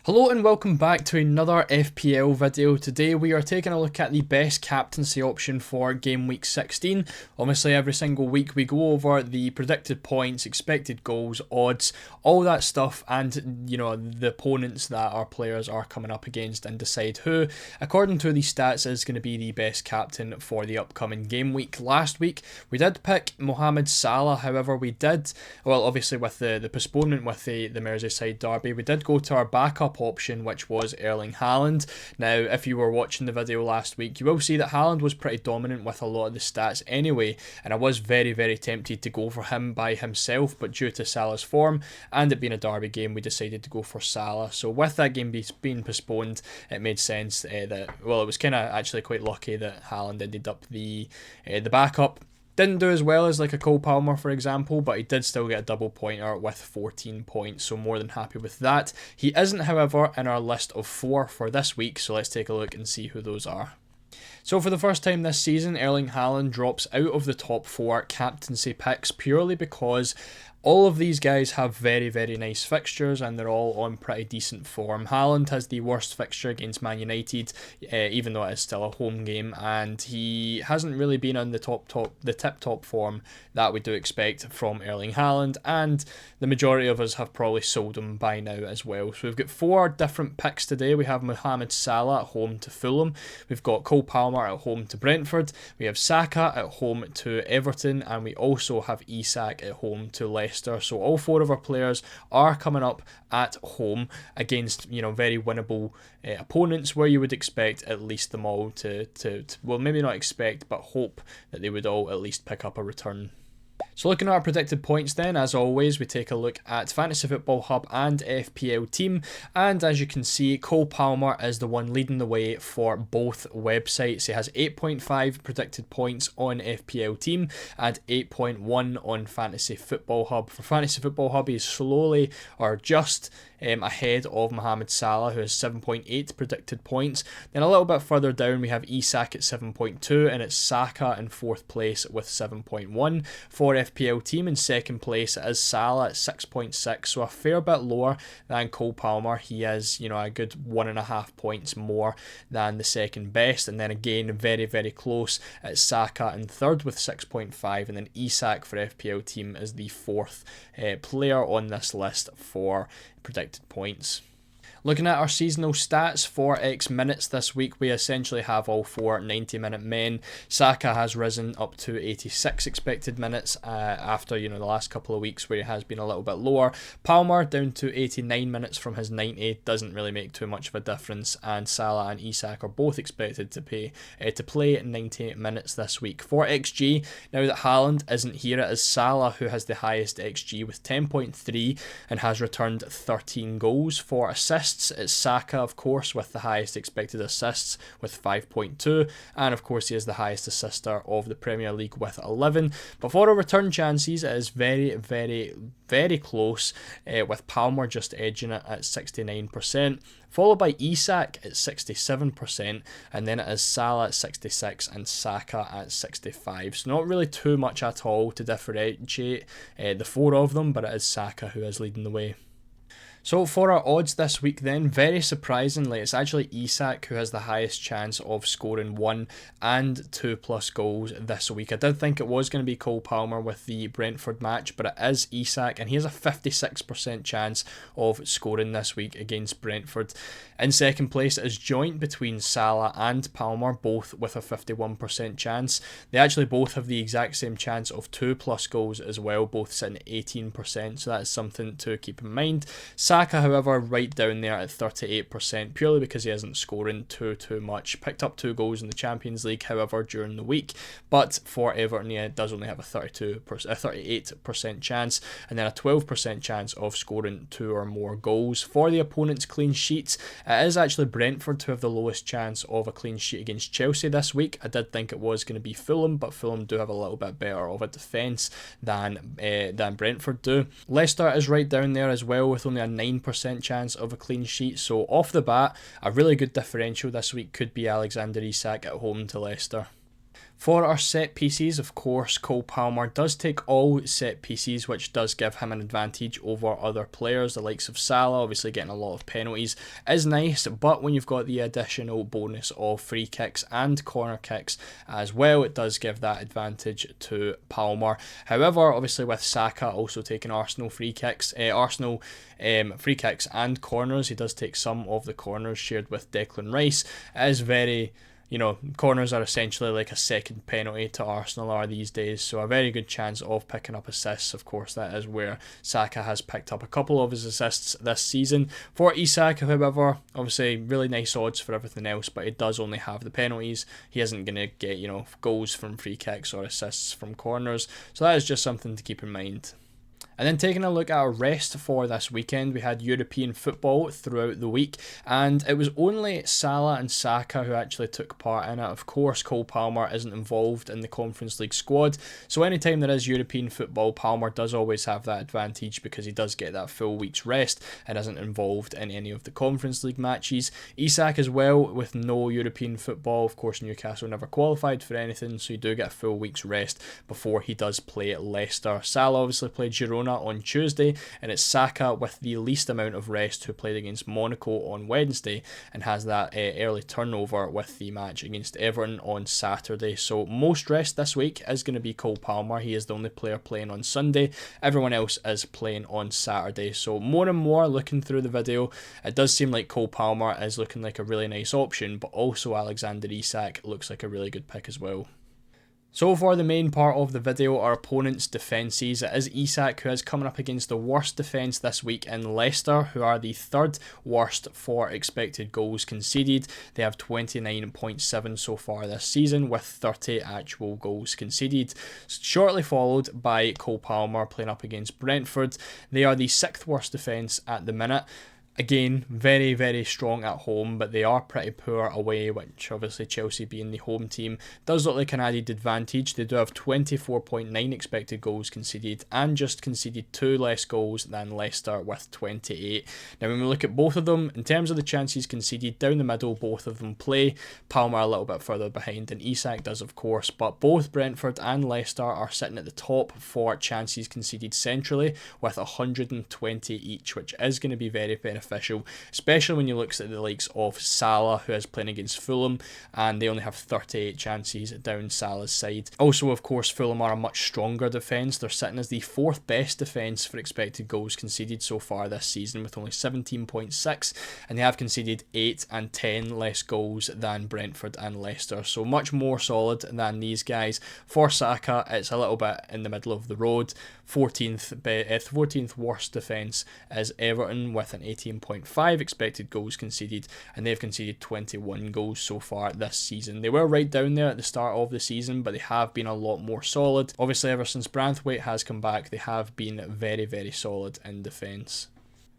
Hello and welcome back to another FPL video. Today we are taking a look at the best captaincy option for game week 16. Obviously every single week we go over the predicted points, expected goals, odds, all that stuff, and the opponents that our players are coming up against and decide who, according to the stats, is going to be the best captain for the upcoming game week. Last week we did pick Mohamed Salah, however obviously with the postponement with the Merseyside derby, we did go to our backup option, which was Erling Haaland. Now, if you were watching the video last week, you will see that Haaland was pretty dominant with a lot of the stats anyway, and I was very, very tempted to go for him by himself, but due to Salah's form and it being a derby game, we decided to go for Salah. So with that game being postponed, it made sense it was kind of actually quite lucky that Haaland ended up the backup. Didn't do as well as like a Cole Palmer, for example, but he did still get a double pointer with 14 points, so more than happy with that. He isn't, however, in our list of 4 for this week, so let's take a look and see who those are. So for the first time this season, Erling Haaland drops out of the top 4 captaincy picks purely because all of these guys have very, very nice fixtures and they're all on pretty decent form. Haaland has the worst fixture against Man United, even though it is still a home game, and he hasn't really been on the tip-top form that we do expect from Erling Haaland, and the majority of us have probably sold him by now as well. So we've got 4 different picks today. We have Mohamed Salah at home to Fulham, we've got Cole Palmer at home to Brentford, we have Saka at home to Everton, and we also have Isak at home to Leicester. So all 4 of our players are coming up at home against very winnable opponents, where you would expect at least them all to well, maybe not expect, but hope that they would all at least pick up a return. So looking at our predicted points then, as always, we take a look at Fantasy Football Hub and FPL Team, and as you can see, Cole Palmer is the one leading the way for both websites. He has 8.5 predicted points on FPL Team and 8.1 on Fantasy Football Hub. For Fantasy Football Hub, he's slowly or just ahead of Mohamed Salah, who has 7.8 predicted points. Then a little bit further down we have Isak at 7.2, and it's Saka in 4th place with 7.1. For FPL Team in 2nd place is Salah at 6.6, so a fair bit lower than Cole Palmer. He is a good 1.5 points more than the second best, and then again very, very close at Saka in 3rd with 6.5, and then Isak for FPL Team is the 4th player on this list for predicted points. Looking at our seasonal stats for X minutes this week, we essentially have all 4 90-minute men. Saka has risen up to 86 expected minutes after the last couple of weeks where he has been a little bit lower. Palmer down to 89 minutes from his 90, doesn't really make too much of a difference, and Salah and Isak are both expected to play 90 minutes this week. For XG, now that Haaland isn't here, it is Salah who has the highest XG with 10.3 and has returned 13 goals. For assists, it's Saka, of course, with the highest expected assists with 5.2, and of course he is the highest assister of the Premier League with 11. But for our return chances, it is very, very, very close, with Palmer just edging it at 69%, followed by Isak at 67%, and then it is Salah at 66 and Saka at 65. So not really too much at all to differentiate the 4 of them, but it is Saka who is leading the way. So for our odds this week then, very surprisingly, it's actually Isak who has the highest chance of scoring 1 and 2+ goals this week. I did think it was going to be Cole Palmer with the Brentford match, but it is Isak, and he has a 56% chance of scoring this week against Brentford. In 2nd place, it is joint between Salah and Palmer, both with a 51% chance. They actually both have the exact same chance of 2+ goals as well, both sitting at 18%, so that is something to keep in mind. Saka, however, right down there at 38%, purely because he isn't scoring too much. Picked up 2 goals in the Champions League, however, during the week, but for Everton, it does only have a 38% chance, and then a 12% chance of scoring 2 or more goals. For the opponent's clean sheets, it is actually Brentford who have the lowest chance of a clean sheet against Chelsea this week. I did think it was going to be Fulham, but Fulham do have a little bit better of a defence than Brentford do. Leicester is right down there as well, with only a 9% chance of a clean sheet. So off the bat, a really good differential this week could be Alexander Isak at home to Leicester. For our set pieces, of course, Cole Palmer does take all set pieces, which does give him an advantage over other players. The likes of Salah, obviously getting a lot of penalties, is nice, but when you've got the additional bonus of free kicks and corner kicks as well, it does give that advantage to Palmer. However, obviously with Saka also taking Arsenal free kicks and corners, he does take some of the corners shared with Declan Rice. It is very, corners are essentially like a second penalty to Arsenal are these days, so a very good chance of picking up assists. Of course, that is where Saka has picked up a couple of his assists this season. For Isak, however, obviously really nice odds for everything else, but he does only have the penalties. He isn't going to get, goals from free kicks or assists from corners, so that is just something to keep in mind. And then taking a look at our rest for this weekend, we had European football throughout the week, and it was only Salah and Saka who actually took part in it. Of course, Cole Palmer isn't involved in the Conference League squad, so anytime there is European football, Palmer does always have that advantage because he does get that full week's rest and isn't involved in any of the Conference League matches. Isak as well, with no European football. Of course, Newcastle never qualified for anything, so you do get a full week's rest before he does play Leicester. Salah obviously played Girona on Tuesday, and it's Saka with the least amount of rest who played against Monaco on Wednesday and has that early turnover with the match against Everton on Saturday. So most rest this week is going to be Cole Palmer. He is the only player playing on Sunday. Everyone else is playing on Saturday. So more and more looking through the video, it does seem like Cole Palmer is looking like a really nice option, but also Alexander Isak looks like a really good pick as well. So for the main part of the video, our opponent's defences, it is Isak who is coming up against the worst defence this week in Leicester, who are the third worst for expected goals conceded. They have 29.7 so far this season with 30 actual goals conceded. Shortly followed by Cole Palmer playing up against Brentford. They are the sixth worst defence at the minute. Again, very, very strong at home, but they are pretty poor away, which obviously Chelsea being the home team does look like an added advantage. They do have 24.9 expected goals conceded and just conceded 2 less goals than Leicester with 28. Now, when we look at both of them, in terms of the chances conceded, down the middle, both of them play. Palmer a little bit further behind than Isak does, of course, but both Brentford and Leicester are sitting at the top for chances conceded centrally with 120 each, which is going to be very beneficial, especially when you look at the likes of Salah, who is playing against Fulham, and they only have 38 chances down Salah's side. Also, of course, Fulham are a much stronger defence. They're sitting as the 4th best defence for expected goals conceded so far this season with only 17.6, and they have conceded 8 and 10 less goals than Brentford and Leicester, so much more solid than these guys. For Saka, it's a little bit in the middle of the road. 14th worst defence is Everton with an 18.5 expected goals conceded, and they've conceded 21 goals so far this season. They were right down there at the start of the season, but they have been a lot more solid. Obviously, ever since Branthwaite has come back, they have been very, very solid in defence.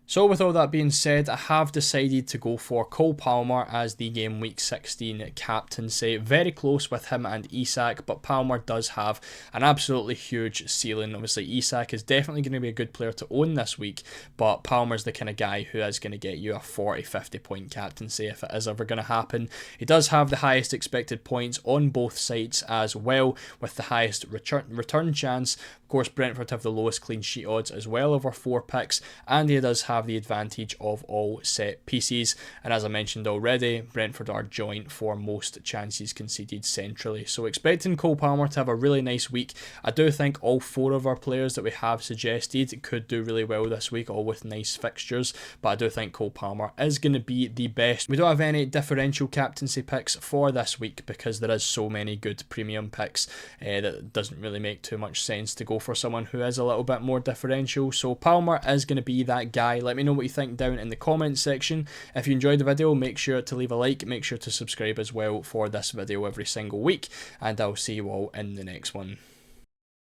So with all that being said, I have decided to go for Cole Palmer as the game week 16 captaincy. Very close with him and Isak, but Palmer does have an absolutely huge ceiling. Obviously, Isak is definitely going to be a good player to own this week, but Palmer's the kind of guy who is going to get you a 40-50 point captaincy if it is ever going to happen. He does have the highest expected points on both sides as well, with the highest return chance. Of course, Brentford have the lowest clean sheet odds as well over 4 picks, and he does have the advantage of all set pieces. And as I mentioned already, Brentford are joint for most chances conceded centrally. So expecting Cole Palmer to have a really nice week. I do think all 4 of our players that we have suggested could do really well this week, all with nice fixtures, but I do think Cole Palmer is going to be the best. We don't have any differential captaincy picks for this week because there is so many good premium picks that it doesn't really make too much sense to go for someone who is a little bit more differential. So Palmer is going to be that guy. Let me know what you think down in the comments section. If you enjoyed the video, make sure to leave a like, make sure to subscribe as well for this video every single week, and I'll see you all in the next one.